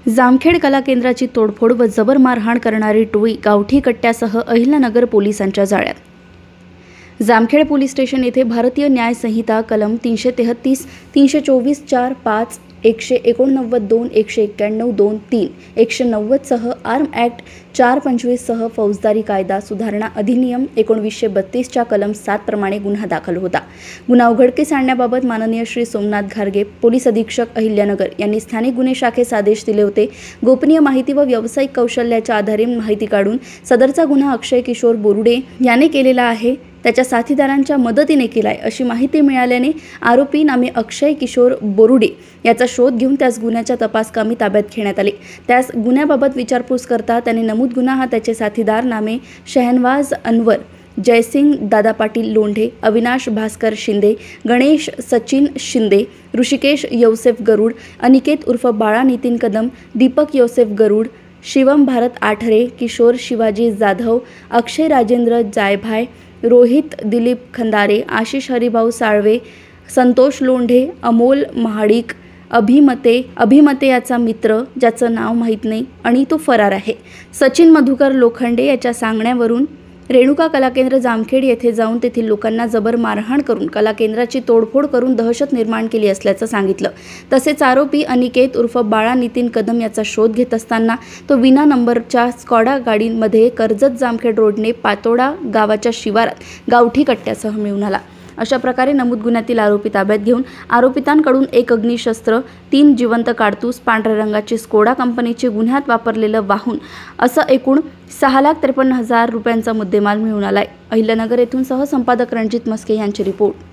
जामखेड कला केंद्राची तोडफोड व जबर मारहाण करणारी टोळी गावठी कट्ट्यासह अहिल्यानगर पोलिसांच्या जाळ्यात। जामखेड पोलीस स्टेशन येथे भारतीय न्याय संहिता कलम 333, 324, 4, 5, 189, 2, 191, 2, 3, 190 सह आर्म ॲक्ट 425 सह फौजदारी कायदा सुधारणा अधिनियम 1932 च्या कलम 7 प्रमाणे गुन्हा दाखल होता। गुन्हा उघडकीस आणण्याबाबत माननीय श्री सोमनाथ घारगे पोलीस अधीक्षक अहिल्यानगर यांनी स्थानिक गुन्हे शाखेस आदेश दिले होते। गोपनीय माहिती व व्यावसायिक कौशल्याच्या आधारे माहिती काढून सदरचा गुन्हा अक्षय किशोर बोरुडे याने केलेला आहे, त्याच्या साथीदारांच्या मदतीने केलाय अशी माहिती मिळाल्याने आरोपी नामे अक्षय किशोर बोरुडे याचा शोध घेऊन त्यास गुन्ह्याच्या तपासकामी ताब्यात घेण्यात आले। त्यास गुन्ह्याबाबत विचारपूस करता त्याने नमूद गुन्हा हा त्याचे साथीदार नामे शहनवाज अनवर, जयसिंग दादा पाटील लोंढे, अविनाश भास्कर शिंदे, गणेश सचिन शिंदे, ऋषिकेश योसेफ गरुड, अनिकेत उर्फ बाळा नितीन कदम, दीपक योसेफ गरुड, शिवम भारत आठरे, किशोर शिवाजी जाधव, अक्षय राजेंद्र जायभाय, रोहित दिलीप खंदारे, आशिष हरिभाऊ साळवे, संतोष लोंढे, अमोल महाडिक, अभिमते याचा मित्र ज्याचं नाव माहीत नाही आणि तो फरार आहे। सचिन मधुकर लोखंडे याच्या सांगण्यावरून रेणुका कला केंद्र जामखेड येथे जाऊन तेथील लोकांना जबर मारहाण करून कला केंद्राची तोडफोड करून दहशत निर्माण केली असल्याचं सांगितलं। तसेच आरोपी अनिकेत उर्फ बाळा नितीन कदम याचा शोध घेत असताना तो विना नंबरच्या स्कॉडा गाडीमध्ये कर्जत जामखेड रोडने पातोडा गावाच्या शिवारात गावठी कट्ट्यासह मिळून आला। अशा प्रकारे नमूद गुन्ह्यातील आरोपी ताब्यात घेऊन आरोपितांकडून एक अग्निशस्त्र, 3 जिवंत कारतूस, पांढऱ्या रंगाची स्कोडा कंपनीचे गुन्ह्यात वापरलेलं वाहून असं एकूण 6,53,000 रुपयांचा मुद्देमाल मिळून आलाय। अहिल्यानगर येथून सहसंपादक रणजित मस्के यांची रिपोर्ट।